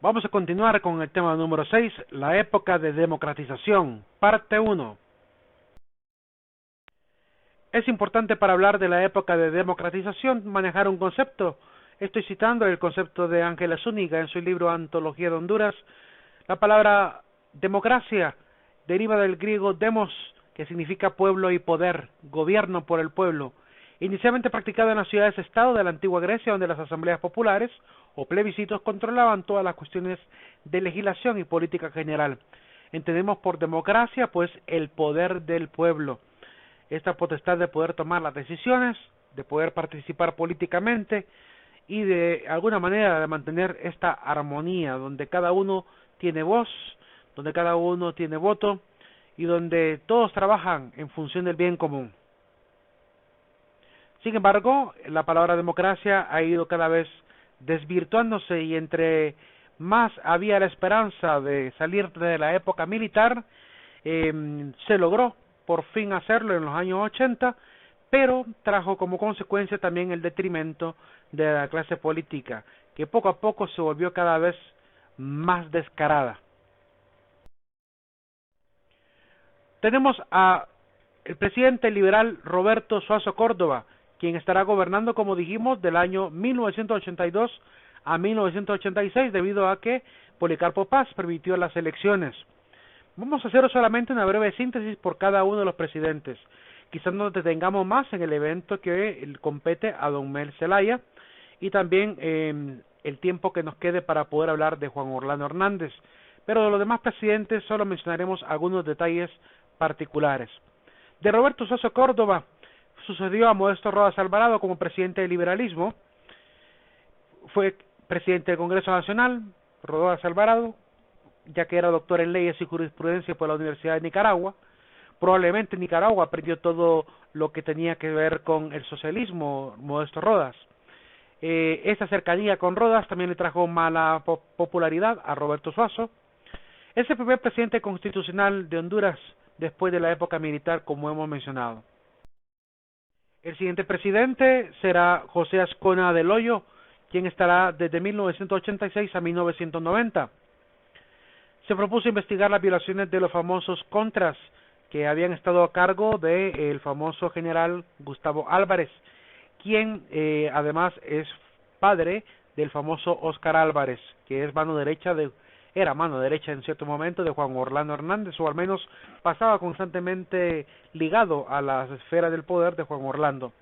Vamos a continuar con el tema número 6, la época de democratización, parte 1. Es importante para hablar de la época de democratización manejar un concepto. Estoy citando el concepto de Ángela Zúñiga en su libro Antología de Honduras. La palabra democracia deriva del griego demos, que significa pueblo, y poder, gobierno por el pueblo. Inicialmente practicado en las ciudades-estado de la antigua Grecia, donde las asambleas populares o plebiscitos controlaban todas las cuestiones de legislación y política general. Entendemos por democracia, pues, el poder del pueblo. Esta potestad de poder tomar las decisiones, de poder participar políticamente y de alguna manera de mantener esta armonía donde cada uno tiene voz, donde cada uno tiene voto y donde todos trabajan en función del bien común. Sin embargo, la palabra democracia ha ido cada vez desvirtuándose y entre más había la esperanza de salir de la época militar, se logró por fin hacerlo en los años 80, pero trajo como consecuencia también el detrimento de la clase política, que poco a poco se volvió cada vez más descarada. Tenemos a el presidente liberal Roberto Suazo Córdoba, quien estará gobernando, como dijimos, del año 1982 a 1986, debido a que Policarpo Paz permitió las elecciones. Vamos a hacer solamente una breve síntesis por cada uno de los presidentes. Quizás nos detengamos más en el evento que compete a don Mel Zelaya y también el tiempo que nos quede para poder hablar de Juan Orlando Hernández. Pero de los demás presidentes solo mencionaremos algunos detalles particulares. De Roberto Suazo Córdoba sucedió a Modesto Rodas Alvarado como presidente del liberalismo. Fue presidente del Congreso Nacional, Rodas Alvarado, ya que era doctor en leyes y jurisprudencia por la Universidad de Nicaragua. Probablemente Nicaragua aprendió todo lo que tenía que ver con el socialismo, Modesto Rodas. Esta cercanía con Rodas también le trajo mala popularidad a Roberto Suazo. Es el primer presidente constitucional de Honduras después de la época militar, como hemos mencionado. El siguiente presidente será José Azcona del Hoyo, quien estará desde 1986 a 1990. Se propuso investigar las violaciones de los famosos contras que habían estado a cargo del famoso general Gustavo Álvarez, quien además es padre del famoso Óscar Álvarez, que es era mano derecha en cierto momento de Juan Orlando Hernández, o al menos pasaba constantemente ligado a las esferas del poder de Juan Orlando.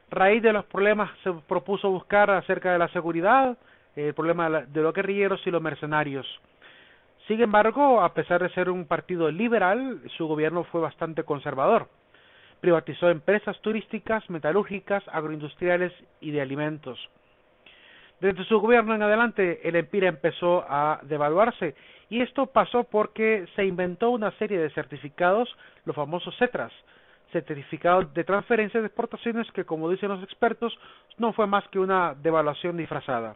Raíz de los problemas se propuso buscar acerca de la seguridad, el problema de los guerrilleros y los mercenarios. Sin embargo, a pesar de ser un partido liberal, su gobierno fue bastante conservador. Privatizó empresas turísticas, metalúrgicas, agroindustriales y de alimentos. Desde su gobierno en adelante, el empira empezó a devaluarse, y esto pasó porque se inventó una serie de certificados, los famosos CETRAS, certificados de transferencia de exportaciones, que, como dicen los expertos, no fue más que una devaluación disfrazada.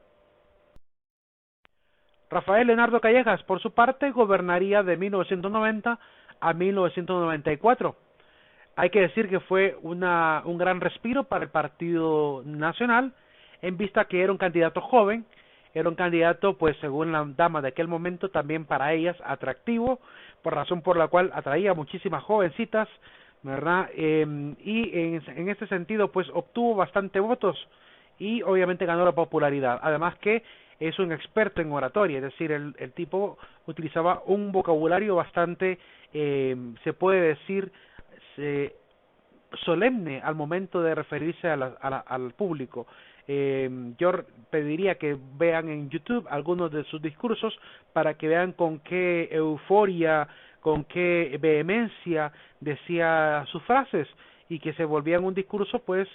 Rafael Leonardo Callejas, por su parte, gobernaría de 1990 a 1994. Hay que decir que fue un gran respiro para el Partido Nacional, en vista que era un candidato joven, era un candidato, pues según la dama de aquel momento, también para ellas atractivo, por razón por la cual atraía muchísimas jovencitas, ¿verdad? Y en este sentido, pues obtuvo bastante votos y obviamente ganó la popularidad. Además que es un experto en oratoria, es decir, el tipo utilizaba un vocabulario bastante, se puede decir, solemne al momento de referirse al público. Yo pediría que vean en YouTube algunos de sus discursos para que vean con qué euforia, con qué vehemencia decía sus frases y que se volvían un discurso pues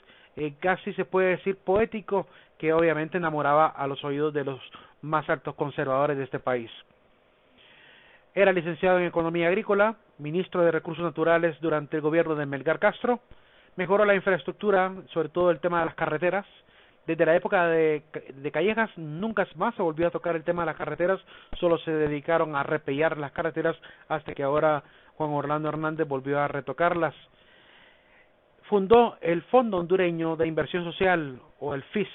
casi se puede decir poético, que obviamente enamoraba a los oídos de los más altos conservadores de este país. Era licenciado en Economía Agrícola, ministro de Recursos Naturales durante el gobierno de Melgar Castro, mejoró la infraestructura, sobre todo el tema de las carreteras. Desde la época de Callejas nunca más se volvió a tocar el tema de las carreteras, solo se dedicaron a repellar las carreteras hasta que ahora Juan Orlando Hernández volvió a retocarlas. Fundó el Fondo Hondureño de Inversión Social, o el FIS.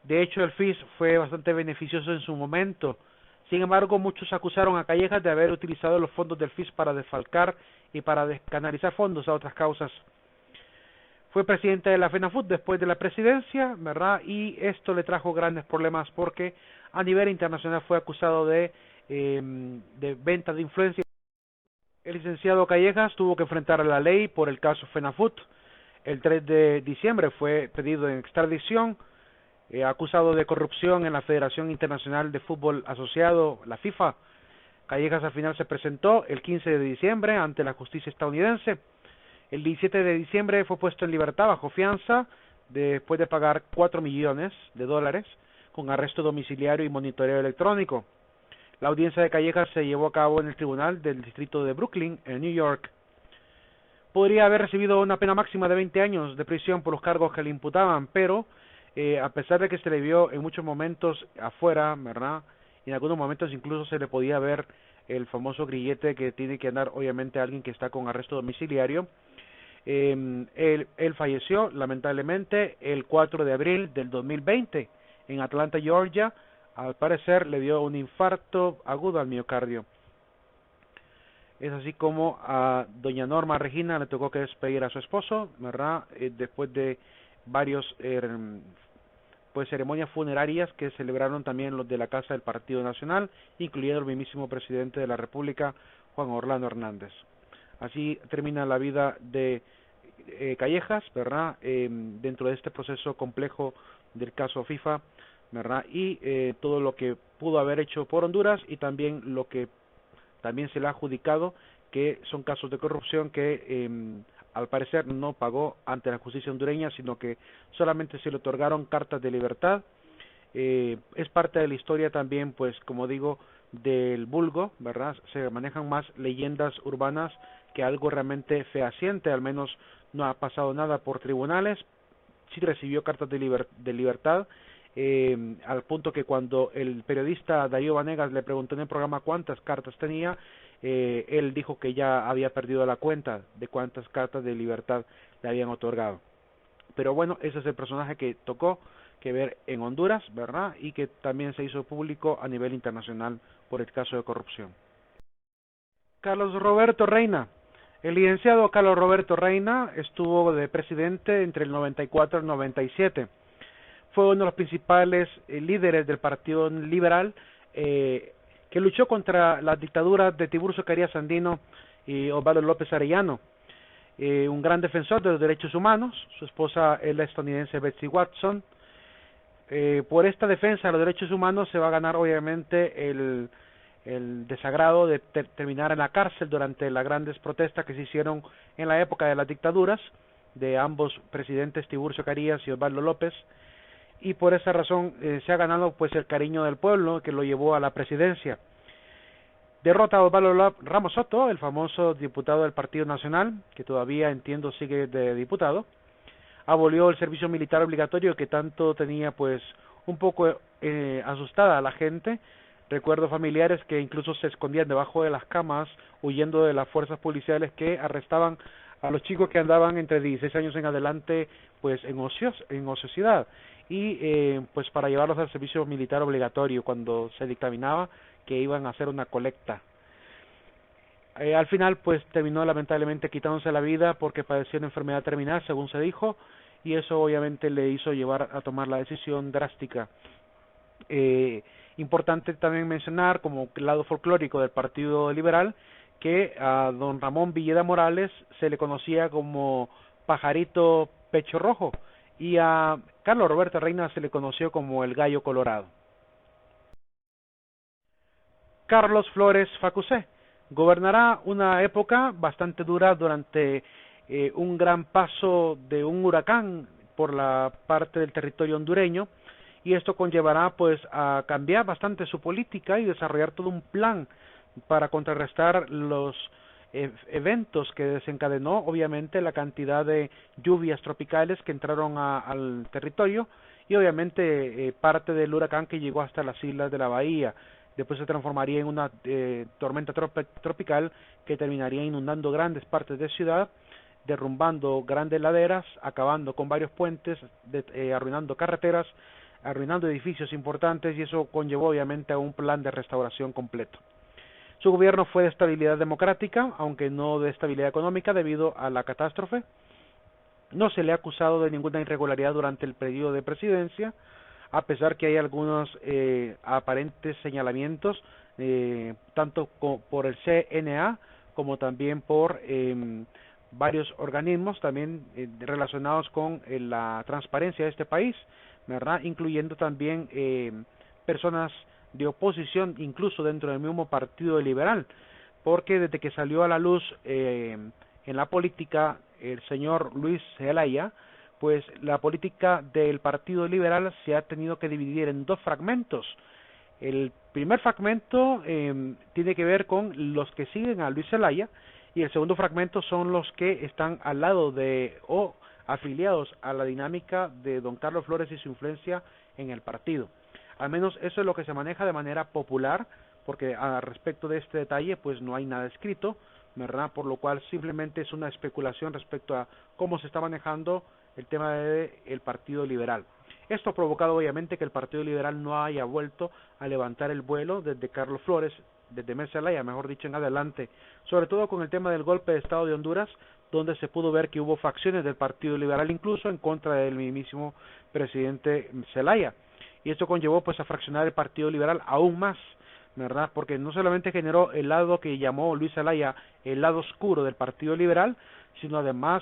De hecho, el FIS fue bastante beneficioso en su momento. Sin embargo, muchos acusaron a Callejas de haber utilizado los fondos del FIS para desfalcar y para descanalizar fondos a otras causas. Fue presidente de la FENAFUT después de la presidencia, ¿verdad? Y esto le trajo grandes problemas porque a nivel internacional fue acusado de venta de influencia. El licenciado Callejas tuvo que enfrentar a la ley por el caso FENAFUT. El 3 de diciembre fue pedido en extradición, acusado de corrupción en la Federación Internacional de Fútbol Asociado, la FIFA. Callejas al final se presentó el 15 de diciembre ante la justicia estadounidense. El 17 de diciembre fue puesto en libertad bajo fianza después de pagar $4 millones con arresto domiciliario y monitoreo electrónico. La audiencia de Callejas se llevó a cabo en el tribunal del distrito de Brooklyn, en New York. Podría haber recibido una pena máxima de 20 años de prisión por los cargos que le imputaban, pero a pesar de que se le vio en muchos momentos afuera, ¿verdad? Y en algunos momentos incluso se le podía ver el famoso grillete que tiene que andar obviamente alguien que está con arresto domiciliario. Él falleció lamentablemente el 4 de abril del 2020 en Atlanta, Georgia. Al parecer le dio un infarto agudo al miocardio. Es así como a doña Norma Regina le tocó que despedir a su esposo, ¿verdad? Después de varios pues ceremonias funerarias que celebraron también los de la Casa del Partido Nacional, incluyendo el mismísimo presidente de la República, Juan Orlando Hernández. Así termina la vida de Callejas, ¿verdad? Dentro de este proceso complejo del caso FIFA, ¿verdad? Y todo lo que pudo haber hecho por Honduras y también lo que también se le ha adjudicado, que son casos de corrupción que al parecer no pagó ante la justicia hondureña, sino que solamente se le otorgaron cartas de libertad. Es parte de la historia también, pues como digo, del vulgo, ¿verdad? Se manejan más leyendas urbanas que algo realmente fehaciente. Al menos no ha pasado nada por tribunales. Sí recibió cartas de libertad, al punto que cuando el periodista Darío Vanegas le preguntó en el programa cuántas cartas tenía, él dijo que ya había perdido la cuenta de cuántas cartas de libertad le habían otorgado. Pero bueno, ese es el personaje que tocó que ver en Honduras, ¿verdad? Y que también se hizo público a nivel internacional por el caso de corrupción. Carlos Roberto Reina. El licenciado Carlos Roberto Reina estuvo de presidente entre el 94 y el 97. Fue uno de los principales líderes del Partido Liberal, que luchó contra las dictaduras de Tiburcio Carías Andino y Osvaldo López Arellano. Un gran defensor de los derechos humanos. Su esposa es la estadounidense Betsy Watson. Por esta defensa de los derechos humanos se va a ganar obviamente el desagrado de terminar en la cárcel durante las grandes protestas que se hicieron en la época de las dictaduras de ambos presidentes, Tiburcio Carías y Osvaldo López, y por esa razón se ha ganado pues el cariño del pueblo que lo llevó a la presidencia. Derrota a Osvaldo Ramos Soto, el famoso diputado del Partido Nacional, que todavía entiendo sigue de diputado. Abolió el servicio militar obligatorio que tanto tenía pues un poco asustada a la gente. Recuerdo familiares que incluso se escondían debajo de las camas huyendo de las fuerzas policiales que arrestaban a los chicos que andaban entre 16 años en adelante pues en ociosidad y pues para llevarlos al servicio militar obligatorio cuando se dictaminaba que iban a hacer una colecta. Al final pues terminó lamentablemente quitándose la vida porque padeció una enfermedad terminal según se dijo, y eso obviamente le hizo llevar a tomar la decisión drástica. Importante también mencionar como lado folclórico del Partido Liberal que a don Ramón Villeda Morales se le conocía como Pajarito Pecho Rojo y a Carlos Roberto Reina se le conoció como el Gallo Colorado. Carlos Flores Facusé gobernará una época bastante dura durante un gran paso de un huracán por la parte del territorio hondureño, y esto conllevará pues a cambiar bastante su política y desarrollar todo un plan para contrarrestar los eventos que desencadenó obviamente la cantidad de lluvias tropicales que entraron al territorio y obviamente parte del huracán que llegó hasta las islas de la bahía. Después se transformaría en una tormenta tropical que terminaría inundando grandes partes de ciudad, derrumbando grandes laderas, acabando con varios puentes, arruinando carreteras, arruinando edificios importantes, y eso conllevó obviamente a un plan de restauración completo. Su gobierno fue de estabilidad democrática, aunque no de estabilidad económica debido a la catástrofe. No se le ha acusado de ninguna irregularidad durante el periodo de presidencia, a pesar que hay algunos aparentes señalamientos, tanto por el CNA como también por varios organismos también relacionados con la transparencia de este país, ¿verdad? Incluyendo también personas de oposición, incluso dentro del mismo Partido Liberal, porque desde que salió a la luz en la política el señor Luis Zelaya, pues la política del Partido Liberal se ha tenido que dividir en dos fragmentos. El primer fragmento tiene que ver con los que siguen a Luis Zelaya, y el segundo fragmento son los que están al lado de o afiliados a la dinámica de don Carlos Flores y su influencia en el partido. Al menos eso es lo que se maneja de manera popular, porque al respecto de este detalle pues no hay nada escrito, ¿verdad? Por lo cual simplemente es una especulación respecto a cómo se está manejando el tema del Partido Liberal. Esto ha provocado obviamente que el Partido Liberal no haya vuelto a levantar el vuelo desde Carlos Flores, desde Zelaya, mejor dicho, en adelante, sobre todo con el tema del golpe de Estado de Honduras, donde se pudo ver que hubo facciones del Partido Liberal incluso en contra del mismísimo presidente Zelaya, y esto conllevó pues a fraccionar el Partido Liberal aún más, ¿verdad? Porque no solamente generó el lado que llamó Luis Zelaya el lado oscuro del Partido Liberal, sino además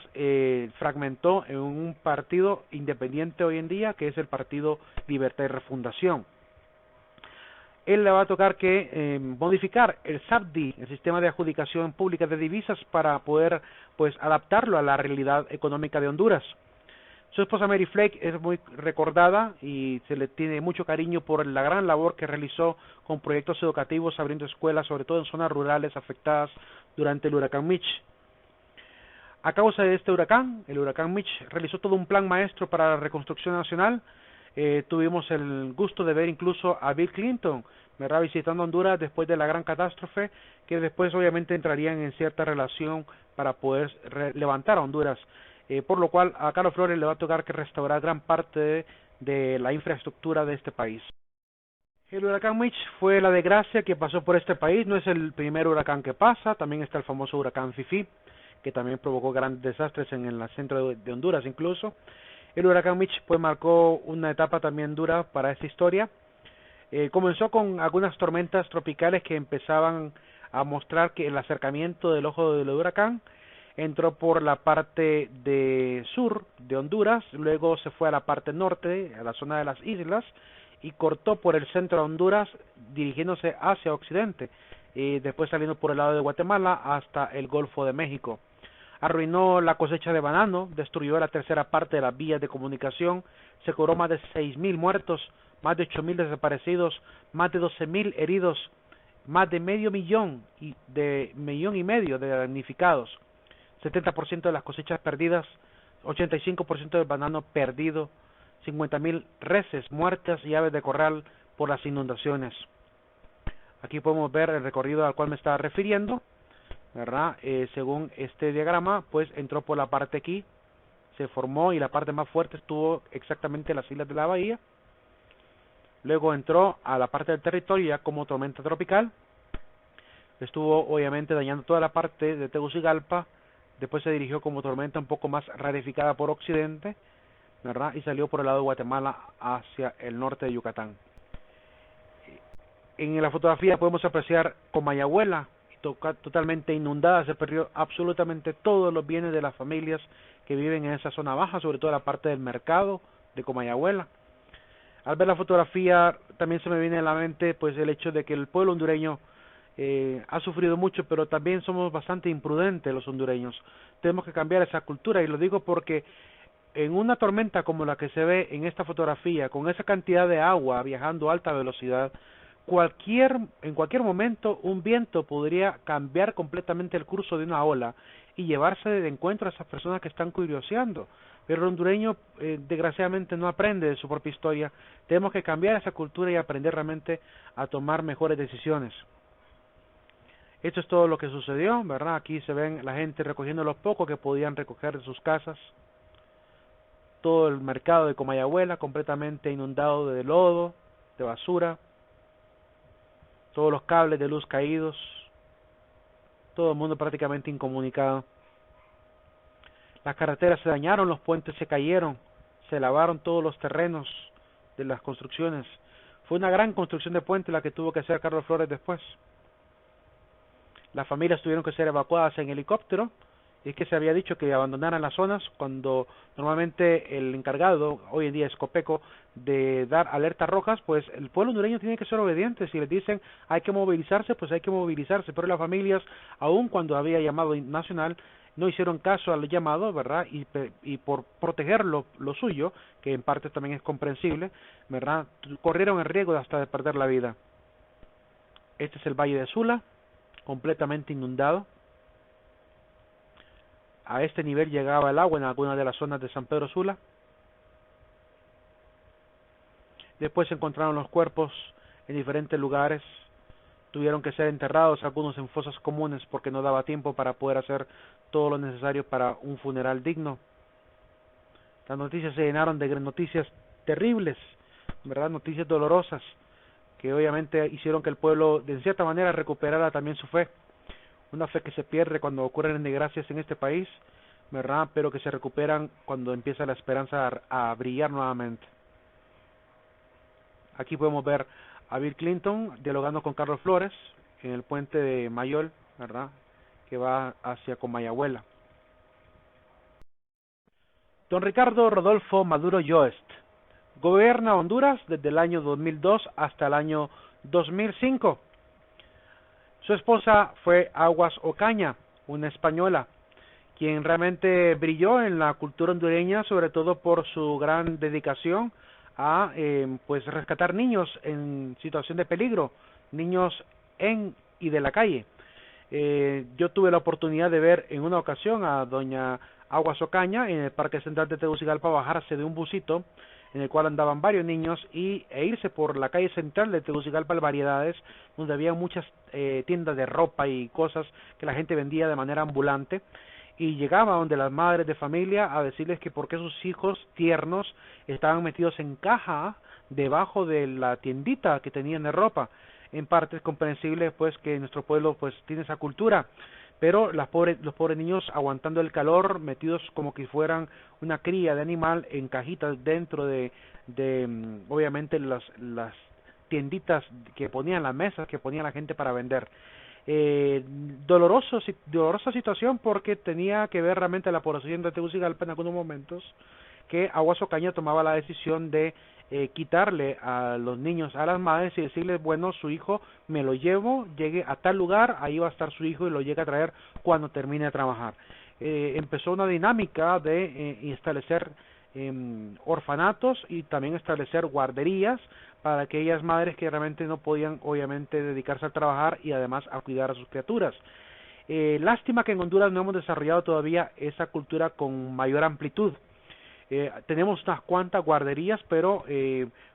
fragmentó en un partido independiente hoy en día, que es el Partido Libertad y Refundación. Él le va a tocar que modificar el SAPDI, el sistema de adjudicación pública de divisas, para poder pues adaptarlo a la realidad económica de Honduras. Su esposa Mary Flake es muy recordada y se le tiene mucho cariño por la gran labor que realizó con proyectos educativos, abriendo escuelas, sobre todo en zonas rurales afectadas durante el huracán Mitch. A causa de este huracán, el huracán Mitch realizó todo un plan maestro para la reconstrucción nacional. Tuvimos el gusto de ver incluso a Bill Clinton, ¿verdad?, visitando Honduras después de la gran catástrofe, que después obviamente entrarían en cierta relación para poder levantar a Honduras, por lo cual a Carlos Flores le va a tocar que restaurar gran parte de la infraestructura de este país. El huracán Mitch fue la desgracia que pasó por este país. No es el primer huracán que pasa, también está el famoso huracán Fifi, que también provocó grandes desastres en el centro de Honduras incluso. El huracán Mitch pues marcó una etapa también dura para esta historia. Comenzó con algunas tormentas tropicales que empezaban a mostrar que el acercamiento del ojo del huracán. Entró por la parte de sur de Honduras, luego se fue a la parte norte, a la zona de las islas, y cortó por el centro de Honduras dirigiéndose hacia occidente, y después saliendo por el lado de Guatemala hasta el Golfo de México. Arruinó la cosecha de banano, destruyó la tercera parte de las vías de comunicación, se cobró más de 6.000 muertos, más de 8.000 desaparecidos, más de 12.000 heridos, más de medio millón y medio de damnificados, 70% de las cosechas perdidas, 85% del banano perdido, 50.000 reses muertas y aves de corral por las inundaciones. Aquí podemos ver el recorrido al cual me estaba refiriendo, ¿verdad? Según este diagrama, pues entró por la parte aquí, se formó y la parte más fuerte estuvo exactamente en las islas de la bahía. Luego entró a la parte del territorio ya como tormenta tropical, estuvo obviamente dañando toda la parte de Tegucigalpa. Después se dirigió como tormenta un poco más rarificada por occidente, ¿verdad?, y salió por el lado de Guatemala hacia el norte de Yucatán. En la fotografía podemos apreciar Comayagüela, totalmente inundada. Se perdió absolutamente todos los bienes de las familias que viven en esa zona baja, sobre todo la parte del mercado de Comayagüela. Al ver la fotografía también se me viene a la mente pues el hecho de que el pueblo hondureño ha sufrido mucho, pero también somos bastante imprudentes los hondureños. Tenemos que cambiar esa cultura, y lo digo porque en una tormenta como la que se ve en esta fotografía, con esa cantidad de agua viajando a alta velocidad, en cualquier momento un viento podría cambiar completamente el curso de una ola y llevarse de encuentro a esas personas que están curioseando. Pero el hondureño desgraciadamente no aprende de su propia historia. Tenemos que cambiar esa cultura y aprender realmente a tomar mejores decisiones. Esto es todo lo que sucedió, ¿verdad? Aquí se ven la gente recogiendo lo poco que podían recoger de sus casas. todo el mercado de Comayagüela completamente inundado de lodo, de basura, todos los cables de luz caídos, todo el mundo prácticamente incomunicado. Las carreteras se dañaron, los puentes se cayeron, se lavaron todos los terrenos de las construcciones. Fue una gran construcción de puente la que tuvo que hacer Carlos Flores después. Las familias tuvieron que ser evacuadas en helicóptero, y es que se había dicho que abandonaran las zonas cuando normalmente el encargado, hoy en día es Copeco, de dar alertas rojas, pues el pueblo hondureño tiene que ser obediente. Si les dicen hay que movilizarse, pues hay que movilizarse, pero las familias, aun cuando había llamado nacional, no hicieron caso al llamado, ¿verdad? Y por proteger lo suyo, que en parte también es comprensible, ¿verdad? Corrieron el riesgo hasta de perder la vida. Este es el Valle de Sula, completamente inundado. A este nivel llegaba el agua en algunas de las zonas de San Pedro Sula. Después se encontraron los cuerpos en diferentes lugares. Tuvieron que ser enterrados, algunos en fosas comunes, porque no daba tiempo para poder hacer todo lo necesario para un funeral digno. Las noticias se llenaron de noticias terribles, ¿verdad? Noticias dolorosas, que obviamente hicieron que el pueblo, de cierta manera, recuperara también su fe. Una fe que se pierde cuando ocurren desgracias en este país, ¿verdad? Pero que se recuperan cuando empieza la esperanza a brillar nuevamente. Aquí podemos ver a Bill Clinton dialogando con Carlos Flores en el puente de Mayol, ¿verdad?, que va hacia Comayagüela. Don Ricardo Rodolfo Maduro Yost gobierna Honduras desde el año 2002 hasta el año 2005. Su esposa fue Aguas Ocaña, una española, quien realmente brilló en la cultura hondureña, sobre todo por su gran dedicación a pues rescatar niños en situación de peligro, niños en y de la calle. Yo tuve la oportunidad de ver en una ocasión a doña Aguas Ocaña en el Parque Central de Tegucigalpa bajarse de un busito en el cual andaban varios niños e irse por la calle central de Tegucigalpa al Variedades, donde había muchas tiendas de ropa y cosas que la gente vendía de manera ambulante, y llegaba donde las madres de familia a decirles que por qué sus hijos tiernos estaban metidos en caja debajo de la tiendita que tenían de ropa. En parte es comprensible pues que nuestro pueblo pues tiene esa cultura, pero los pobres niños aguantando el calor, metidos como que fueran una cría de animal en cajitas dentro de obviamente las tienditas que ponían, las mesas que ponía la gente para vender. Dolorosa situación, porque tenía que ver realmente la población de Tegucigalpa en algunos momentos que Aguas Ocaña tomaba la decisión de quitarle a los niños a las madres y decirles, bueno, su hijo me lo llevo, llegue a tal lugar, ahí va a estar su hijo y lo llegue a traer cuando termine de trabajar. Empezó una dinámica de establecer orfanatos y también establecer guarderías para aquellas madres que realmente no podían obviamente dedicarse a trabajar y además a cuidar a sus criaturas. Lástima que en Honduras no hemos desarrollado todavía esa cultura con mayor amplitud. Tenemos unas cuantas guarderías, pero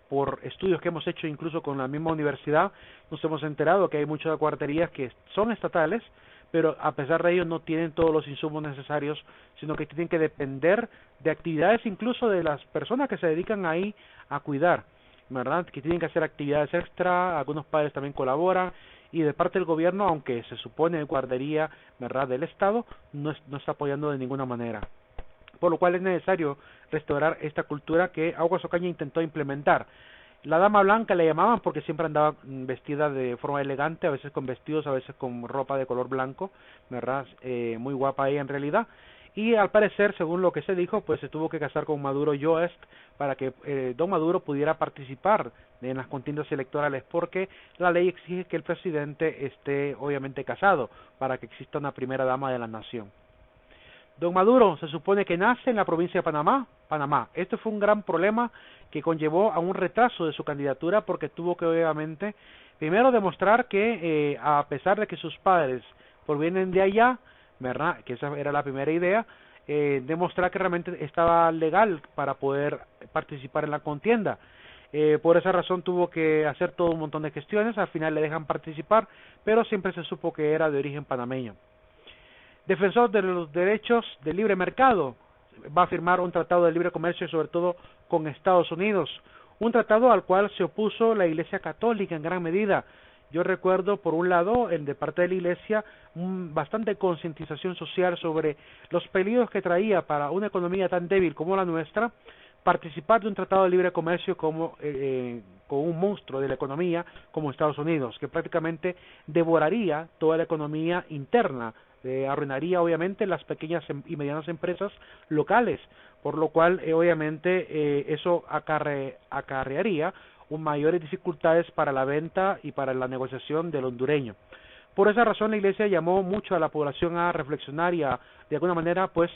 por estudios que hemos hecho incluso con la misma universidad, nos hemos enterado que hay muchas guarderías que son estatales, pero a pesar de ello no tienen todos los insumos necesarios, sino que tienen que depender de actividades incluso de las personas que se dedican ahí a cuidar, ¿verdad? Que tienen que hacer actividades extra, algunos padres también colaboran, y de parte del gobierno, aunque se supone guardería, ¿verdad?, del Estado, no está apoyando de ninguna manera. Por lo cual es necesario restaurar esta cultura que Aguas Ocaña intentó implementar. La dama blanca le llamaban porque siempre andaba vestida de forma elegante, a veces con vestidos, a veces con ropa de color blanco, ¿verdad? Muy guapa ella en realidad. Y al parecer, según lo que se dijo, pues se tuvo que casar con Maduro Yost para que don Maduro pudiera participar en las contiendas electorales, porque la ley exige que el presidente esté obviamente casado para que exista una primera dama de la nación. Don Maduro se supone que nace en la provincia de Panamá. Este fue un gran problema que conllevó a un retraso de su candidatura, porque tuvo que obviamente primero demostrar que a pesar de que sus padres provienen de allá, ¿verdad?, que esa era la primera idea, demostrar que realmente estaba legal para poder participar en la contienda. Por esa razón tuvo que hacer todo un montón de gestiones. Al final le dejan participar, pero siempre se supo que era de origen panameño. Defensor de los derechos del libre mercado, va a firmar un tratado de libre comercio, sobre todo con Estados Unidos, un tratado al cual se opuso la Iglesia Católica en gran medida. Yo recuerdo, por un lado, de parte de la Iglesia, bastante concientización social sobre los peligros que traía para una economía tan débil como la nuestra participar de un tratado de libre comercio como con un monstruo de la economía como Estados Unidos, que prácticamente devoraría toda la economía interna, arruinaría obviamente las pequeñas y medianas empresas locales, por lo cual obviamente eso acarrearía mayores dificultades para la venta y para la negociación del hondureño. Por esa razón la Iglesia llamó mucho a la población a reflexionar y a, de alguna manera, pues,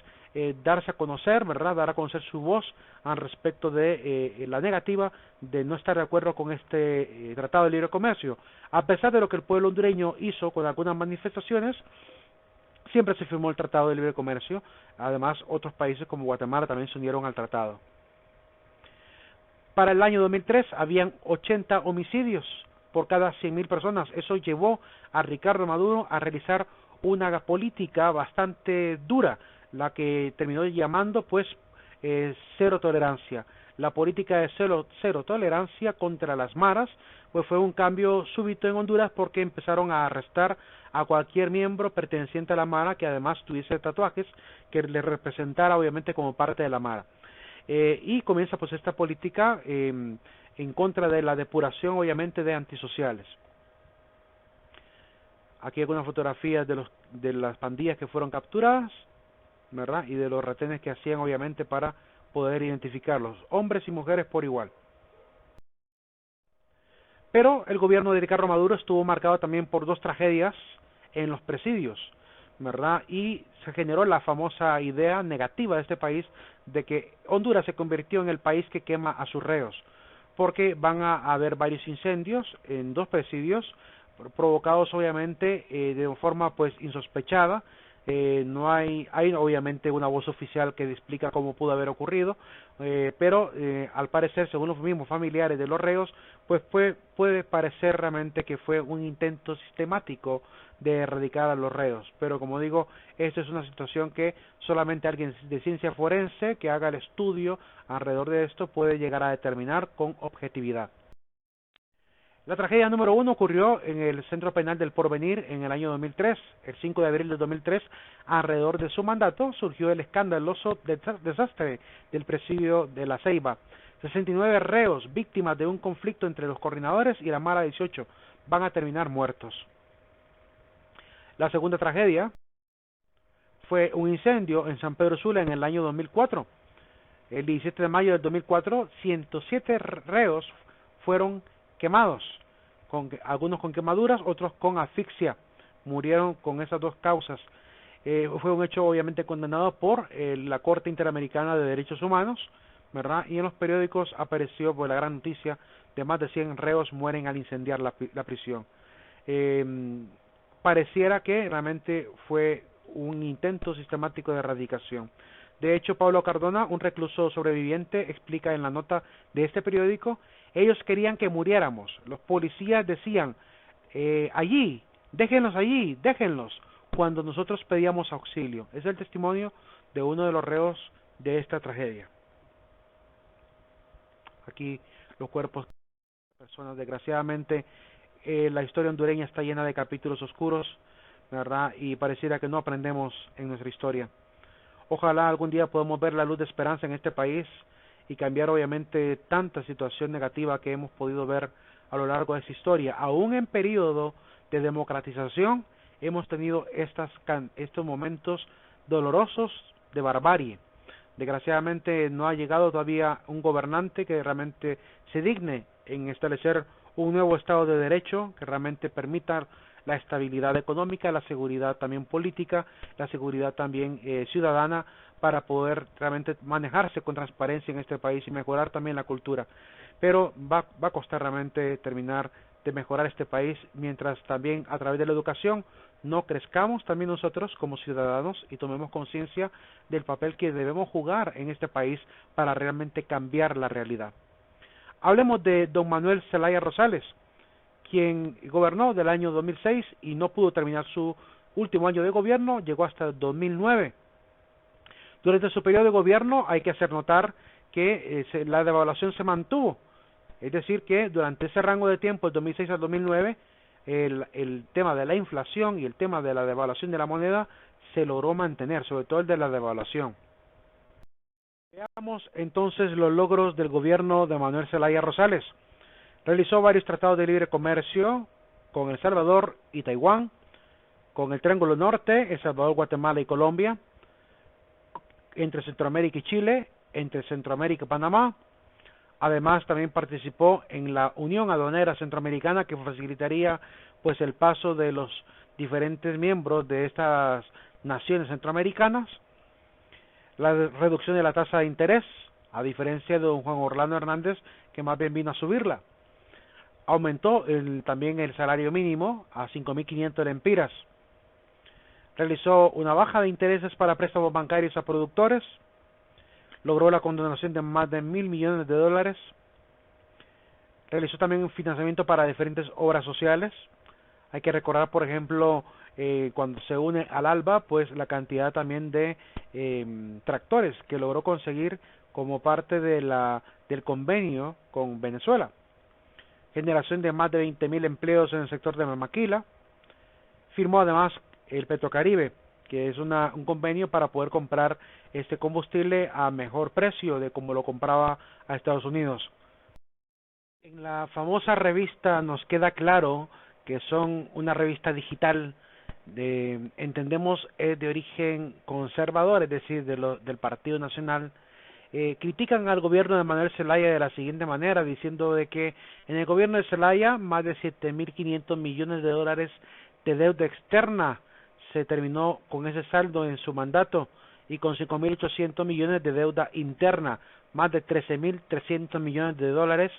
darse a conocer, ¿verdad? Dar a conocer su voz al respecto de la negativa de no estar de acuerdo con este tratado de libre comercio. A pesar de lo que el pueblo hondureño hizo con algunas manifestaciones, siempre se firmó el tratado de libre comercio. Además, otros países como Guatemala también se unieron al tratado. Para el año 2003 habían 80 homicidios por cada 100.000 personas. Eso llevó a Ricardo Maduro a realizar una política bastante dura, la que terminó llamando pues cero tolerancia. La política de cero tolerancia contra las maras pues fue un cambio súbito en Honduras, porque empezaron a arrestar a cualquier miembro perteneciente a la mara que además tuviese tatuajes que le representara obviamente como parte de la mara. Y comienza pues esta política en contra de la depuración obviamente de antisociales. Aquí hay algunas fotografías de las pandillas que fueron capturadas, ¿verdad? Y de los retenes que hacían obviamente para poder identificarlos, hombres y mujeres por igual. Pero el gobierno de Ricardo Maduro estuvo marcado también por dos tragedias en los presidios, ¿verdad? Y se generó la famosa idea negativa de este país de que Honduras se convirtió en el país que quema a sus reos, porque van a haber varios incendios en dos presidios provocados obviamente de forma pues insospechada. No hay obviamente una voz oficial que explica cómo pudo haber ocurrido, pero al parecer, según los mismos familiares de los reos, pues puede parecer realmente que fue un intento sistemático de erradicar a los reos. Pero como digo, esto es una situación que solamente alguien de ciencia forense que haga el estudio alrededor de esto puede llegar a determinar con objetividad. La tragedia número 1 ocurrió en el Centro Penal del Porvenir en el año 2003. El 5 de abril de 2003, alrededor de su mandato, surgió el escandaloso desastre del presidio de La Ceiba. 69 reos, víctimas de un conflicto entre los coordinadores y la Mara 18, van a terminar muertos. La segunda tragedia fue un incendio en San Pedro Sula en el año 2004. El 17 de mayo del 2004, 107 reos fueron quemados, algunos con quemaduras, otros con asfixia. Murieron con esas dos causas. Fue un hecho obviamente condenado por la Corte Interamericana de Derechos Humanos, ¿verdad? Y en los periódicos apareció pues la gran noticia de más de 100 reos mueren al incendiar la prisión. Pareciera que realmente fue un intento sistemático de erradicación. De hecho, Pablo Cardona, un recluso sobreviviente, explica en la nota de este periódico: ellos querían que muriéramos. Los policías decían, allí, déjenlos, cuando nosotros pedíamos auxilio. Es el testimonio de uno de los reos de esta tragedia. Aquí los cuerpos de personas, desgraciadamente, la historia hondureña está llena de capítulos oscuros, ¿verdad? Y pareciera que no aprendemos en nuestra historia. Ojalá algún día podamos ver la luz de esperanza en este país y cambiar obviamente tanta situación negativa que hemos podido ver a lo largo de esta historia. Aún en periodo de democratización hemos tenido estos momentos dolorosos de barbarie. Desgraciadamente no ha llegado todavía un gobernante que realmente se digne en establecer un nuevo Estado de Derecho que realmente permita la estabilidad económica, la seguridad también política, la seguridad también ciudadana, para poder realmente manejarse con transparencia en este país y mejorar también la cultura. Pero va a costar realmente terminar de mejorar este país, mientras también a través de la educación no crezcamos también nosotros como ciudadanos y tomemos conciencia del papel que debemos jugar en este país para realmente cambiar la realidad. Hablemos de don Manuel Zelaya Rosales, quien gobernó del año 2006 y no pudo terminar su último año de gobierno, llegó hasta el 2009. Durante su periodo de gobierno hay que hacer notar que la devaluación se mantuvo, es decir, que durante ese rango de tiempo, el 2006 al 2009, el tema de la inflación y el tema de la devaluación de la moneda se logró mantener, sobre todo el de la devaluación. Veamos entonces los logros del gobierno de Manuel Zelaya Rosales. Realizó varios tratados de libre comercio con El Salvador y Taiwán, con el Triángulo Norte, El Salvador, Guatemala y Colombia, entre Centroamérica y Chile, entre Centroamérica y Panamá. Además, también participó en la Unión Aduanera Centroamericana, que facilitaría pues el paso de los diferentes miembros de estas naciones centroamericanas. La reducción de la tasa de interés, a diferencia de don Juan Orlando Hernández, que más bien vino a subirla. Aumentó también el salario mínimo a 5.500 lempiras. Realizó una baja de intereses para préstamos bancarios a productores. Logró la condonación de más de $1.000 millones. Realizó también un financiamiento para diferentes obras sociales. Hay que recordar, por ejemplo, cuando se une al ALBA, pues la cantidad también de tractores que logró conseguir como parte del convenio con Venezuela. Generación de más de 20.000 empleos en el sector de Maquila. Firmó además el Petrocaribe, que es un convenio para poder comprar este combustible a mejor precio de como lo compraba a Estados Unidos. En la famosa revista Nos Queda Claro, que son una revista digital, entendemos es de origen conservador, es decir, del Partido Nacional, critican al gobierno de Manuel Zelaya de la siguiente manera, diciendo de que en el gobierno de Zelaya más de 7.500 millones de dólares de deuda externa se terminó con ese saldo en su mandato, y con 5.800 millones de deuda interna, más de 13.300 millones de dólares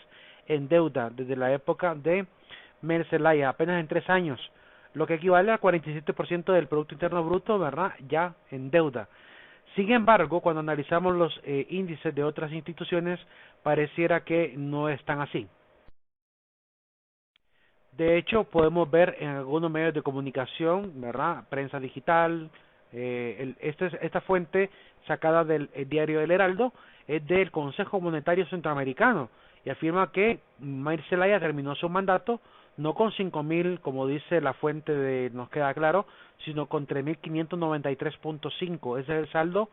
en deuda desde la época de Manuel Zelaya, apenas en 3 años, lo que equivale a 47% del Producto Interno Bruto, ¿verdad?, ya en deuda. Sin embargo, cuando analizamos los índices de otras instituciones, pareciera que no están así. De hecho, podemos ver en algunos medios de comunicación, ¿verdad?, prensa digital, esta fuente sacada del diario El Heraldo es del Consejo Monetario Centroamericano, y afirma que Manuel Zelaya terminó su mandato no con 5.000, como dice la fuente de Nos Queda Claro, sino con 3.593.5. Ese es el saldo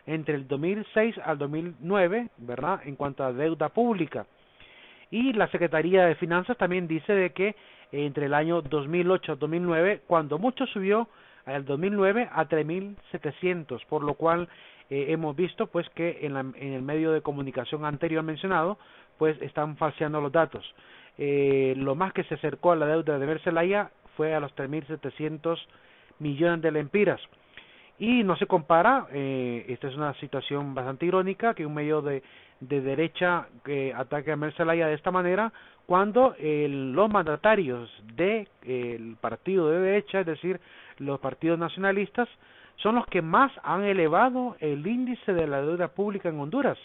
entre el 2006 al 2009, ¿verdad?, en cuanto a deuda pública. Y la Secretaría de Finanzas también dice de que entre el año 2008 al 2009, cuando mucho subió al 2009 a 3.700, por lo cual hemos visto pues que en el medio de comunicación anterior mencionado, pues están falseando los datos. Lo más que se acercó a la deuda de Manuel Zelaya fue a los 3.700 millones de lempiras. Y no se compara, esta es una situación bastante irónica, que un medio de derecha que ataque a Manuel Zelaya de esta manera, cuando los mandatarios del partido de derecha, es decir, los partidos nacionalistas, son los que más han elevado el índice de la deuda pública en Honduras.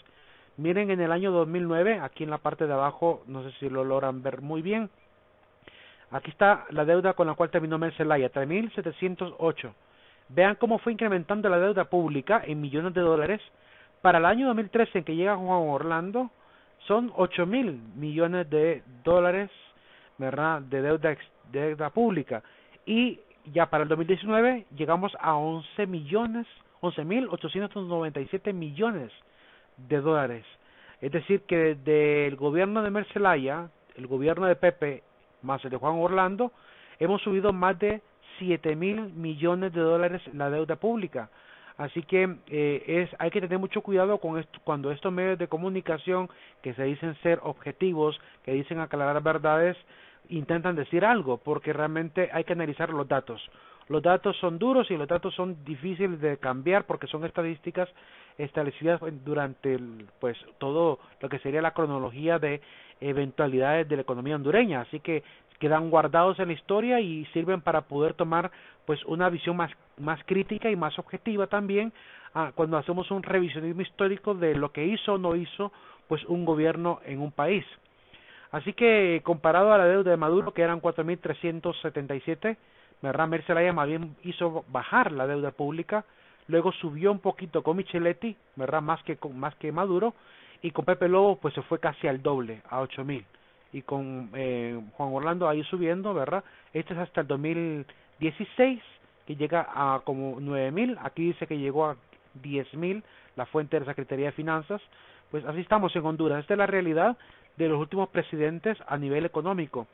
Miren, en el año 2009, aquí en la parte de abajo, no sé si lo logran ver muy bien, aquí está la deuda con la cual terminó Manuel Zelaya, 3.708. Vean cómo fue incrementando la deuda pública en millones de dólares. Para el año 2013, en que llega Juan Orlando, son 8.000 millones de dólares, ¿verdad?, de deuda pública. Y ya para el 2019 llegamos a 11.897 millones de dólares. Es decir, que desde el gobierno de Manuel Zelaya, el gobierno de Pepe más el de Juan Orlando, hemos subido más de 7.000 millones de dólares en la deuda pública. Así que hay que tener mucho cuidado con esto, cuando estos medios de comunicación que se dicen ser objetivos, que dicen aclarar verdades, intentan decir algo, porque realmente hay que analizar los datos. Los datos son duros y los datos son difíciles de cambiar porque son estadísticas establecidas durante pues todo lo que sería la cronología de eventualidades de la economía hondureña, así que quedan guardados en la historia y sirven para poder tomar pues una visión más crítica y más objetiva también cuando hacemos un revisionismo histórico de lo que hizo o no hizo pues un gobierno en un país. Así que comparado a la deuda de Maduro, que eran 4.377, Manuel Zelaya más bien hizo bajar la deuda pública, luego subió un poquito con Micheletti, ¿verdad? Más que Maduro, y con Pepe Lobo pues se fue casi al doble, a 8.000, y con Juan Orlando ahí subiendo, ¿verdad? Este es hasta el 2016, que llega a como 9.000, aquí dice que llegó a 10.000, la fuente de la Secretaría de Finanzas. Pues así estamos en Honduras. Esta es la realidad de los últimos presidentes a nivel económico,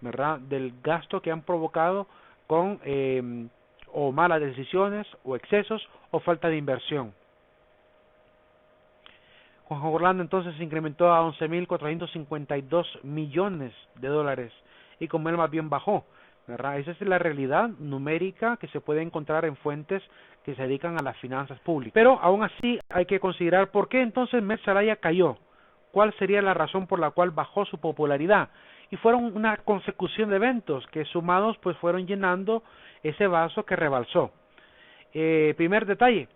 ¿verdad? Del gasto que han provocado con o malas decisiones, o excesos, o falta de inversión. Juan Orlando entonces se incrementó a 11.452 millones de dólares, y como él más bien bajó, ¿verdad? Esa es la realidad numérica que se puede encontrar en fuentes que se dedican a las finanzas públicas. Pero aún así hay que considerar por qué entonces Mer Zelaya cayó, cuál sería la razón por la cual bajó su popularidad, y fueron una consecución de eventos que sumados pues fueron llenando ese vaso que rebalsó. Primer detalle: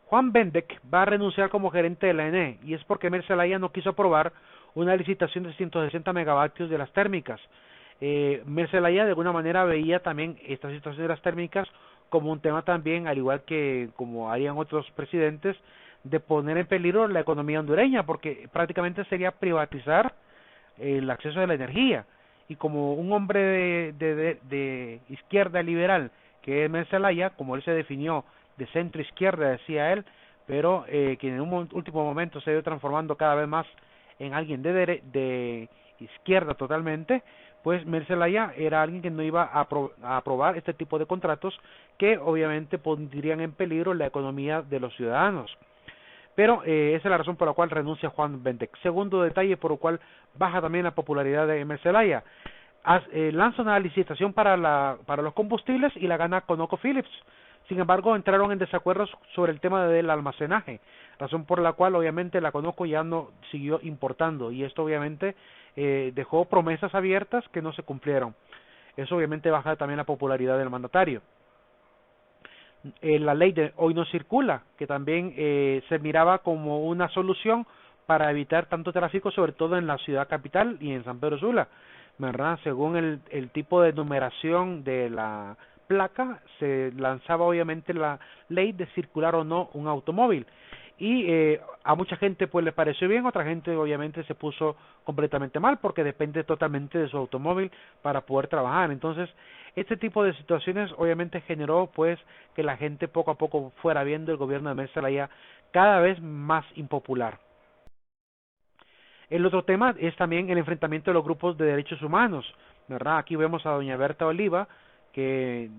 Juan Benedek va a renunciar como gerente de la ENE, y es porque Mer Zelaya no quiso aprobar una licitación de 160 megavatios de las térmicas. Mer Zelaya de alguna manera veía también esta situación de las térmicas como un tema también, al igual que como harían otros presidentes, de poner en peligro la economía hondureña, porque prácticamente sería privatizar el acceso a la energía. Y como un hombre de izquierda liberal, que es Mer Zelaya, como él se definió de centro izquierda, decía él, pero que en un último momento se ha ido transformando cada vez más en alguien de izquierda totalmente, pues Mer Zelaya era alguien que no iba a aprobar este tipo de contratos que obviamente pondrían en peligro la economía de los ciudadanos. Pero esa es la razón por la cual renuncia Juan Benedek. Segundo detalle por el cual baja también la popularidad de Mer Zelaya: lanza una licitación para los combustibles y la gana ConocoPhillips. Sin embargo, entraron en desacuerdos sobre el tema del almacenaje, razón por la cual obviamente la Conoco ya no siguió importando, y esto obviamente dejó promesas abiertas que no se cumplieron. Eso obviamente baja también la popularidad del mandatario. La ley de Hoy No Circula, que también se miraba como una solución para evitar tanto tráfico, sobre todo en la ciudad capital y en San Pedro Sula, ¿verdad? Según el tipo de numeración de la placa, se lanzaba obviamente la ley de circular o no un automóvil, y a mucha gente pues le pareció bien, otra gente obviamente se puso completamente mal, porque depende totalmente de su automóvil para poder trabajar. Entonces este tipo de situaciones obviamente generó pues que la gente poco a poco fuera viendo el gobierno de Mer Zelaya cada vez más impopular. El otro tema es también el enfrentamiento de los grupos de derechos humanos, ¿verdad? Aquí vemos a doña Berta Oliva, que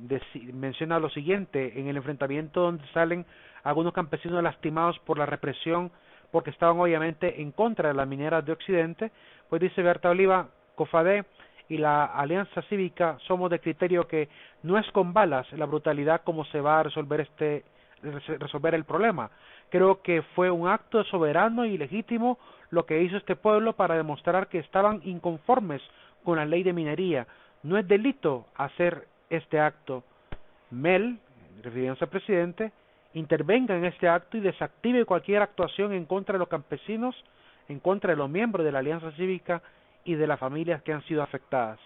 menciona lo siguiente: en el enfrentamiento donde salen algunos campesinos lastimados por la represión, porque estaban obviamente en contra de las mineras de Occidente, pues dice Berta Oliva: COFADE y la Alianza Cívica somos de criterio que no es con balas la brutalidad como se va a resolver el problema. Creo que fue un acto soberano y legítimo lo que hizo este pueblo para demostrar que estaban inconformes con la ley de minería. No es delito hacer este acto. Mel, refiriéndose al presidente, intervenga en este acto y desactive cualquier actuación en contra de los campesinos, en contra de los miembros de la Alianza Cívica y de las familias que han sido afectadas.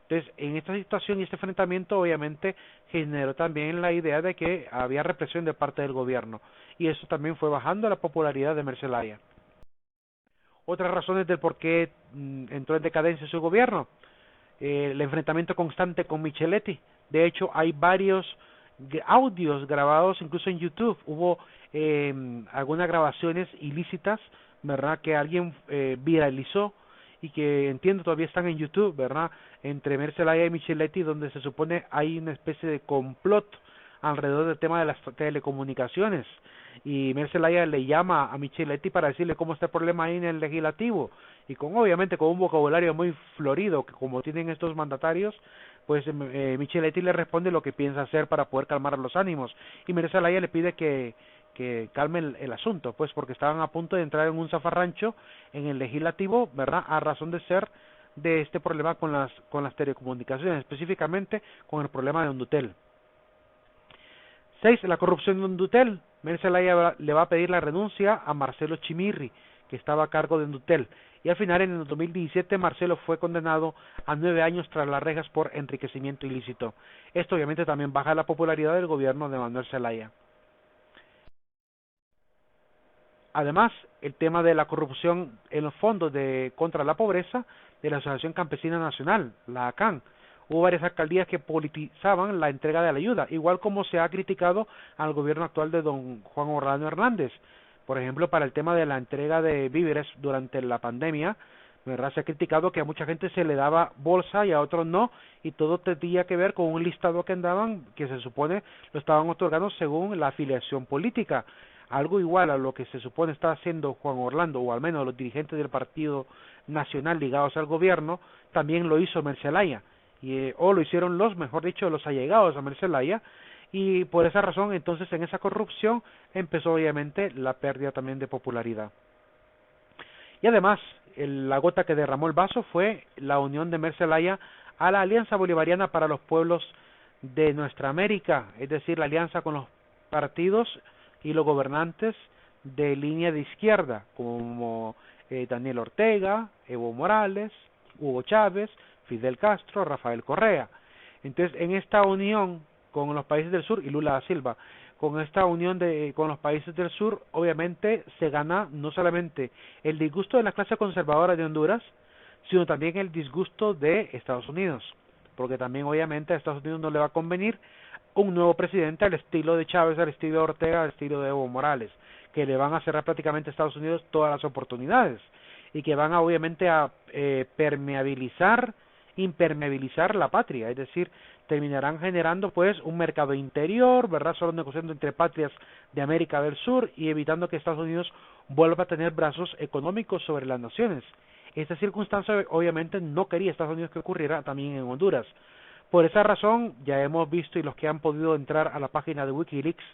Entonces, en esta situación y este enfrentamiento obviamente generó también la idea de que había represión de parte del gobierno, y eso también fue bajando la popularidad de Mer Zelaya. Otras razones del por qué entró en decadencia su gobierno: el enfrentamiento constante con Micheletti. De hecho, hay varios audios grabados incluso en YouTube. Hubo algunas grabaciones ilícitas, ¿verdad?, que alguien viralizó y que entiendo todavía están en YouTube, ¿verdad?, entre Mer Zelaya y Micheletti, donde se supone hay una especie de complot alrededor del tema de las telecomunicaciones, y Mer Zelaya le llama a Micheletti para decirle cómo está el problema ahí en el legislativo, y obviamente con un vocabulario muy florido que como tienen estos mandatarios, pues Micheletti le responde lo que piensa hacer para poder calmar los ánimos, y Mer Zelaya le pide que calme el asunto, pues porque estaban a punto de entrar en un zafarrancho en el legislativo, ¿verdad?, a razón de ser de este problema con las telecomunicaciones, específicamente con el problema de Hondutel. 6. La corrupción de Hondutel. Mer Zelaya le va a pedir la renuncia a Marcelo Chimirri, que estaba a cargo de Hondutel, y al final en el 2017 Marcelo fue condenado a 9 años tras las rejas por enriquecimiento ilícito. Esto obviamente también baja la popularidad del gobierno de Manuel Zelaya. Además, el tema de la corrupción en los fondos contra la pobreza de la Asociación Campesina Nacional, la ACAN. Hubo varias alcaldías que politizaban la entrega de la ayuda, igual como se ha criticado al gobierno actual de don Juan Orlando Hernández. Por ejemplo, para el tema de la entrega de víveres durante la pandemia, ¿verdad? Se ha criticado que a mucha gente se le daba bolsa y a otros no, y todo tenía que ver con un listado que andaban, que se supone lo estaban otorgando según la afiliación política. Algo igual a lo que se supone está haciendo Juan Orlando, o al menos los dirigentes del Partido Nacional ligados al gobierno, también lo hizo Mercelaya, o lo hicieron mejor dicho, los allegados a Mercelaya, y por esa razón entonces en esa corrupción empezó obviamente la pérdida también de popularidad. Y además, la gota que derramó el vaso fue la unión de Mercelaya a la Alianza Bolivariana para los Pueblos de Nuestra América, es decir, la alianza con los partidos y los gobernantes de línea de izquierda, como Daniel Ortega, Evo Morales, Hugo Chávez, Fidel Castro, Rafael Correa. Entonces, en esta unión con los países del sur, y Lula da Silva, con esta unión con los países del sur, obviamente se gana no solamente el disgusto de la clase conservadora de Honduras, sino también el disgusto de Estados Unidos, porque también obviamente a Estados Unidos no le va a convenir un nuevo presidente al estilo de Chávez, al estilo de Ortega, al estilo de Evo Morales, que le van a cerrar prácticamente a Estados Unidos todas las oportunidades y que van a obviamente a impermeabilizar la patria, es decir, terminarán generando pues un mercado interior, ¿verdad? Solo negociando entre patrias de América del Sur y evitando que Estados Unidos vuelva a tener brazos económicos sobre las naciones. Esta circunstancia obviamente no quería Estados Unidos que ocurriera también en Honduras. Por esa razón, ya hemos visto, y los que han podido entrar a la página de Wikileaks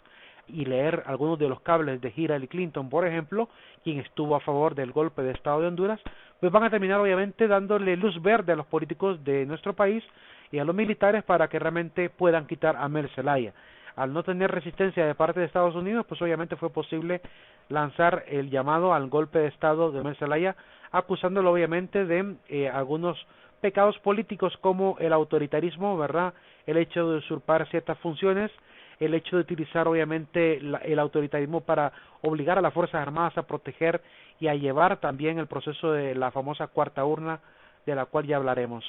y leer algunos de los cables de Hillary Clinton, por ejemplo, quien estuvo a favor del golpe de Estado de Honduras, pues van a terminar obviamente dándole luz verde a los políticos de nuestro país y a los militares para que realmente puedan quitar a Mercelaya. Al no tener resistencia de parte de Estados Unidos, pues obviamente fue posible lanzar el llamado al golpe de Estado de Mercelaya, acusándolo obviamente de algunos pecados políticos como el autoritarismo, ¿verdad? El hecho de usurpar ciertas funciones, el hecho de utilizar obviamente el autoritarismo para obligar a las Fuerzas Armadas a proteger y a llevar también el proceso de la famosa cuarta urna, de la cual ya hablaremos.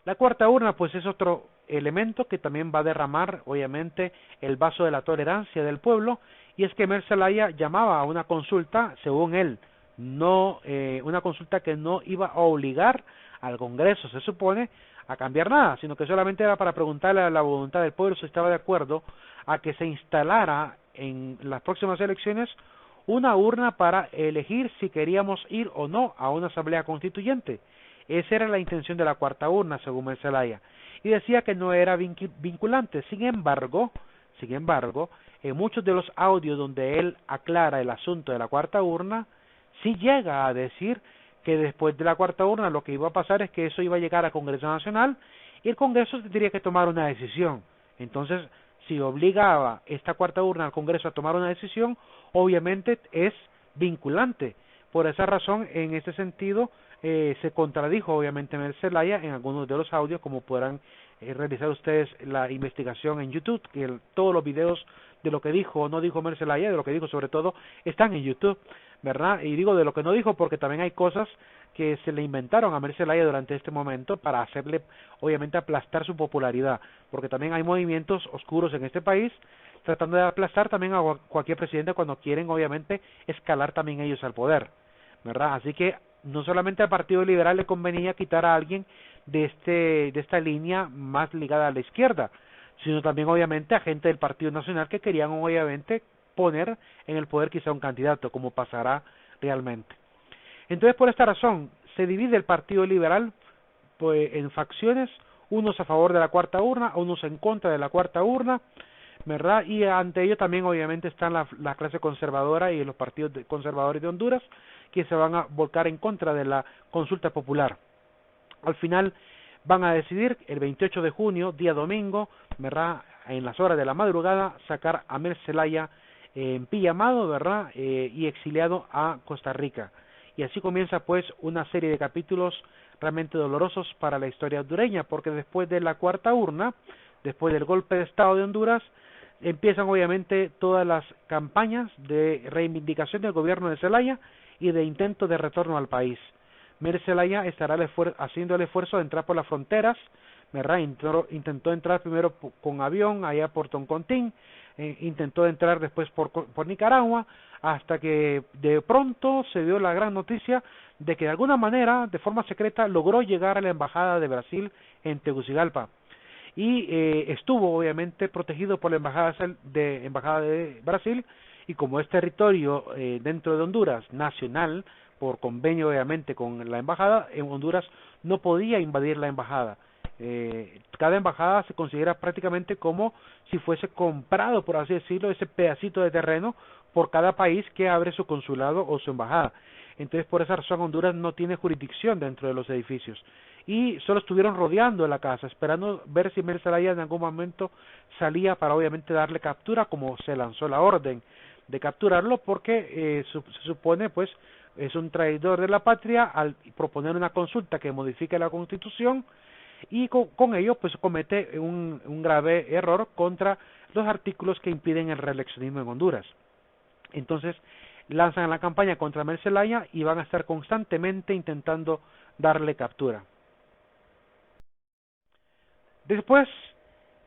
La cuarta urna pues es otro elemento que también va a derramar obviamente el vaso de la tolerancia del pueblo, y es que Mercelaya llamaba a una consulta, según él, no una consulta que no iba a obligar al Congreso, se supone, a cambiar nada, sino que solamente era para preguntarle a la voluntad del pueblo si estaba de acuerdo a que se instalara en las próximas elecciones una urna para elegir si queríamos ir o no a una asamblea constituyente. Esa era la intención de la cuarta urna, según Mercelaya, y decía que no era vinculante. Sin embargo, en muchos de los audios donde él aclara el asunto de la cuarta urna, sí llega a decir que después de la cuarta urna lo que iba a pasar es que eso iba a llegar al Congreso Nacional y el Congreso tendría que tomar una decisión. Entonces, si obligaba esta cuarta urna al Congreso a tomar una decisión, obviamente es vinculante. Por esa razón, en este sentido, se contradijo obviamente Mercelaya en algunos de los audios, como podrán realizar ustedes la investigación en YouTube, que todos los videos de lo que dijo o no dijo Mercelaya, de lo que dijo sobre todo, están en YouTube, ¿verdad? Y digo de lo que no dijo porque también hay cosas que se le inventaron a Mercelaya durante este momento para hacerle, obviamente, aplastar su popularidad, porque también hay movimientos oscuros en este país tratando de aplastar también a cualquier presidente cuando quieren, obviamente, escalar también ellos al poder, ¿verdad? Así que no solamente al Partido Liberal le convenía quitar a alguien de esta línea más ligada a la izquierda, sino también obviamente a gente del Partido Nacional que querían obviamente poner en el poder quizá un candidato, como pasará realmente. Entonces, por esta razón, se divide el Partido Liberal pues, en facciones, unos a favor de la cuarta urna, unos en contra de la cuarta urna, ¿verdad? Y ante ello también obviamente están la clase conservadora y los partidos conservadores de Honduras, que se van a volcar en contra de la consulta popular. Al final van a decidir el 28 de junio, día domingo, ¿verdad?, en las horas de la madrugada, sacar a Mercelaya empillamado, ¿verdad?, y exiliado a Costa Rica. Y así comienza pues una serie de capítulos realmente dolorosos para la historia hondureña, porque después de la cuarta urna, después del golpe de Estado de Honduras, empiezan obviamente todas las campañas de reivindicación del gobierno de Zelaya y de intento de retorno al país. Mer Zelaya estará haciendo el esfuerzo de entrar por las fronteras, ¿verdad? Intentó entrar primero con avión allá por Toncontín, intentó entrar después por Nicaragua, hasta que de pronto se dio la gran noticia de que de alguna manera, de forma secreta, logró llegar a la embajada de Brasil en Tegucigalpa y estuvo obviamente protegido por la embajada de Brasil, y como es territorio dentro de Honduras nacional, por convenio obviamente con la embajada, en Honduras no podía invadir la embajada. Cada embajada se considera prácticamente como si fuese comprado, por así decirlo, ese pedacito de terreno por cada país que abre su consulado o su embajada. Entonces, por esa razón, Honduras no tiene jurisdicción dentro de los edificios. Y solo estuvieron rodeando la casa, esperando ver si Mer Zelaya en algún momento salía para obviamente darle captura, como se lanzó la orden de capturarlo, porque se supone pues es un traidor de la patria al proponer una consulta que modifique la Constitución, y con ello pues comete un grave error contra los artículos que impiden el reeleccionismo en Honduras. Entonces lanzan la campaña contra Mer Zelaya y van a estar constantemente intentando darle captura. Después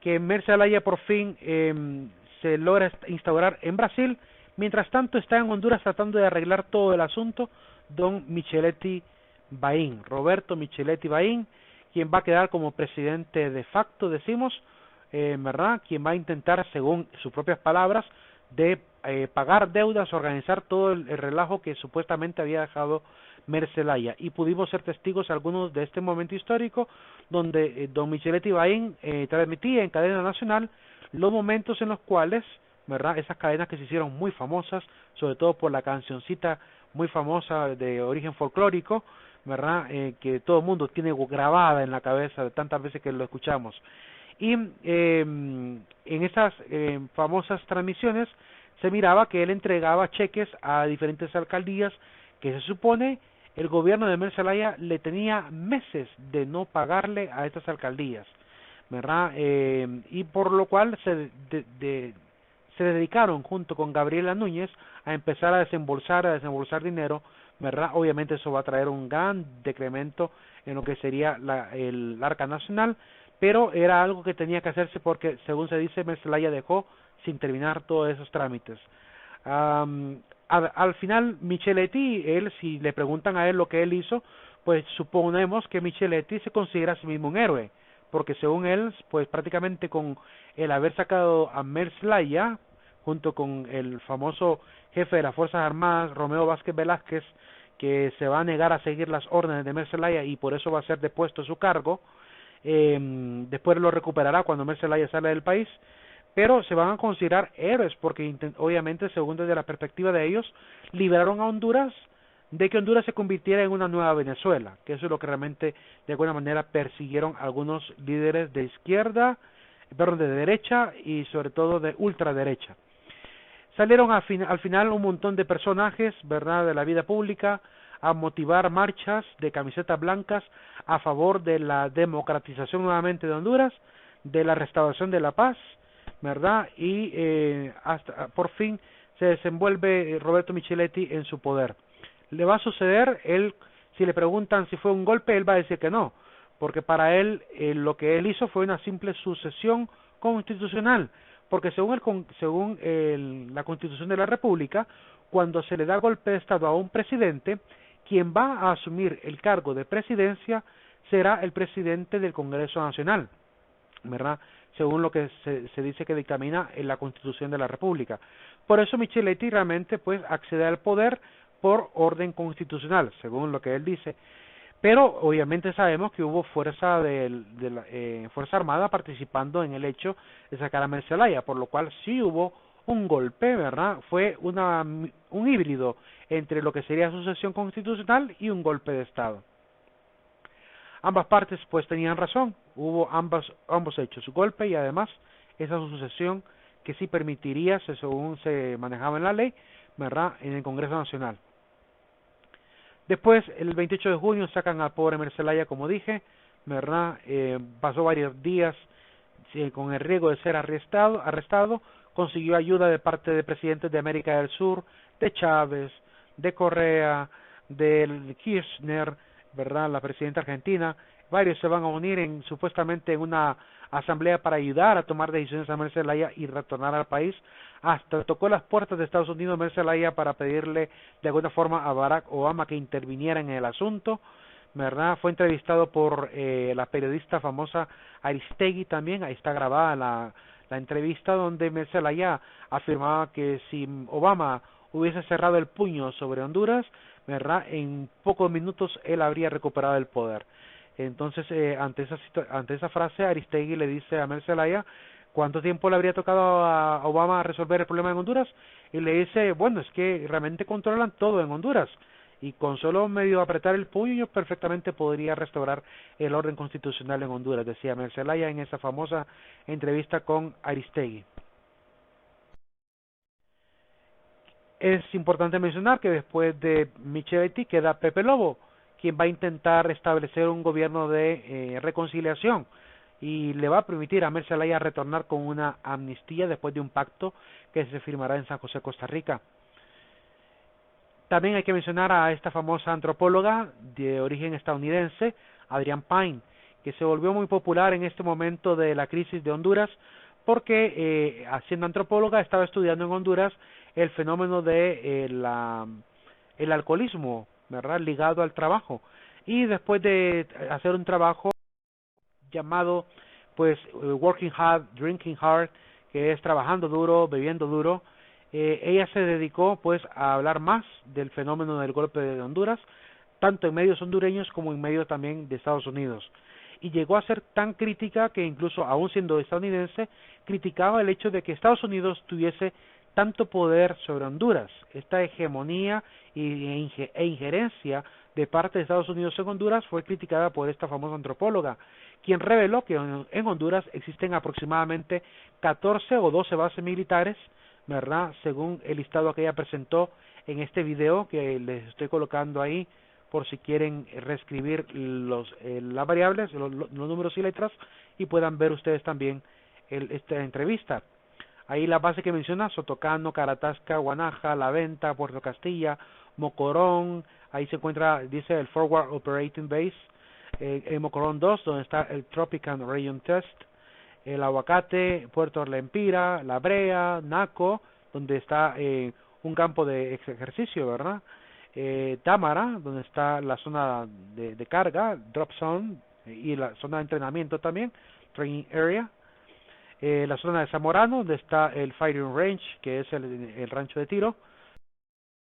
que Mer Zelaya por fin se logra instaurar en Brasil, mientras tanto está en Honduras tratando de arreglar todo el asunto don Micheletti Bain, Roberto Micheletti Bain, quien va a quedar como presidente de facto, decimos, ¿verdad? Quien va a intentar, según sus propias palabras, de pagar deudas, organizar todo el relajo que supuestamente había dejado Mer Zelaya. Y pudimos ser testigos algunos de este momento histórico donde don Micheletti Bain transmitía en cadena nacional los momentos en los cuales, ¿verdad?, esas cadenas que se hicieron muy famosas, sobre todo por la cancioncita muy famosa de origen folclórico, ¿verdad?, que todo el mundo tiene grabada en la cabeza de tantas veces que lo escuchamos. Y en esas famosas transmisiones se miraba que él entregaba cheques a diferentes alcaldías que se supone el gobierno de Mer Zelaya le tenía meses de no pagarle a estas alcaldías, ¿verdad? Y por lo cual se dedicaron junto con Gabriela Núñez a empezar a desembolsar dinero, ¿verdad? Obviamente eso va a traer un gran decremento en lo que sería el arca nacional, pero era algo que tenía que hacerse porque, según se dice, Mer Zelaya dejó sin terminar todos esos trámites. Al final, Micheletti, si le preguntan a él lo que él hizo, pues suponemos que Micheletti se considera a sí mismo un héroe, porque según él, pues prácticamente con el haber sacado a Mer Zelaya, junto con el famoso jefe de las Fuerzas Armadas, Romeo Vázquez Velázquez, que se va a negar a seguir las órdenes de Mer Zelaya y por eso va a ser depuesto de su cargo, después lo recuperará cuando Mer Zelaya sale del país, pero se van a considerar héroes porque obviamente, según desde la perspectiva de ellos, liberaron a Honduras de que Honduras se convirtiera en una nueva Venezuela, que eso es lo que realmente de alguna manera persiguieron algunos líderes de izquierda, perdón, de derecha y sobre todo de ultraderecha. Salieron al final un montón de personajes, ¿verdad?, de la vida pública a motivar marchas de camisetas blancas a favor de la democratización nuevamente de Honduras, de la restauración de la paz, ¿verdad? Y hasta por fin se desenvuelve Roberto Micheletti en su poder. Le va a suceder, si le preguntan si fue un golpe, él va a decir que no, porque para él lo que él hizo fue una simple sucesión constitucional, porque según la Constitución de la República, cuando se le da golpe de Estado a un presidente, quien va a asumir el cargo de presidencia será el presidente del Congreso Nacional, ¿verdad?, según lo que se dice que dictamina en la Constitución de la República. Por eso Micheletti realmente pues accede al poder por orden constitucional, según lo que él dice. Pero obviamente sabemos que hubo fuerza Fuerza Armada participando en el hecho de sacar a Mer Zelaya, por lo cual sí hubo un golpe, ¿verdad? Fue un híbrido entre lo que sería sucesión constitucional y un golpe de Estado. Ambas partes pues tenían razón, hubo ambos hechos, golpe y además esa sucesión que sí permitiría, según se manejaba en la ley, ¿verdad?, en el Congreso Nacional. Después, el 28 de junio sacan al pobre Mer Zelaya, como dije, ¿verdad? Pasó varios días con el riesgo de ser arrestado, consiguió ayuda de parte de presidentes de América del Sur, de Chávez, de Correa, de Kirchner, ¿verdad? La presidenta argentina. Varios se van a unir supuestamente en una asamblea para ayudar a tomar decisiones a Mercedes Zelaya y retornar al país. Hasta tocó las puertas de Estados Unidos Mercedes Zelaya para pedirle de alguna forma a Barack Obama que interviniera en el asunto, ¿verdad? Fue entrevistado por la periodista famosa Aristegui también. Ahí está grabada la entrevista donde Mercedes Zelaya afirmaba que si Obama hubiese cerrado el puño sobre Honduras, ¿verdad?, en pocos minutos él habría recuperado el poder. Entonces, ante esa frase, Aristegui le dice a Mercedes Zelaya cuánto tiempo le habría tocado a Obama resolver el problema en Honduras, y le dice, bueno, es que realmente controlan todo en Honduras, y con solo medio apretar el puño perfectamente podría restaurar el orden constitucional en Honduras, decía Mercedes Zelaya en esa famosa entrevista con Aristegui. Es importante mencionar que después de Micheletti queda Pepe Lobo, quien va a intentar establecer un gobierno de reconciliación y le va a permitir a Mercedes Zelaya retornar con una amnistía después de un pacto que se firmará en San José, Costa Rica. También hay que mencionar a esta famosa antropóloga de origen estadounidense, Adrienne Pine, que se volvió muy popular en este momento de la crisis de Honduras porque siendo antropóloga estaba estudiando en Honduras el fenómeno de el alcoholismo, ¿verdad?, ligado al trabajo. Y después de hacer un trabajo llamado pues Working Hard, Drinking Hard, que es trabajando duro, bebiendo duro, ella se dedicó pues a hablar más del fenómeno del golpe de Honduras, tanto en medios hondureños como en medios también de Estados Unidos. Y llegó a ser tan crítica que incluso aún siendo estadounidense, criticaba el hecho de que Estados Unidos tuviese tanto poder sobre Honduras. Esta hegemonía e injerencia de parte de Estados Unidos en Honduras fue criticada por esta famosa antropóloga, quien reveló que en Honduras existen aproximadamente 14 o 12 bases militares, ¿verdad?, según el listado que ella presentó en este video que les estoy colocando ahí por si quieren reescribir las variables, los números y letras, y puedan ver ustedes también esta entrevista. Ahí la base que menciona: Sotocano, Caratasca, Guanaja, La Venta, Puerto Castilla, Mocorón. Ahí se encuentra, dice, el Forward Operating Base, en Mocorón 2, donde está el Tropican Region Test, el Aguacate, Puerto Lempira, La Brea, Naco, donde está un campo de ejercicio, ¿verdad? Támara, donde está la zona de carga, Drop Zone, y la zona de entrenamiento también, Training Area. La zona de Zamorano, donde está el Firing Range, que es el rancho de tiro,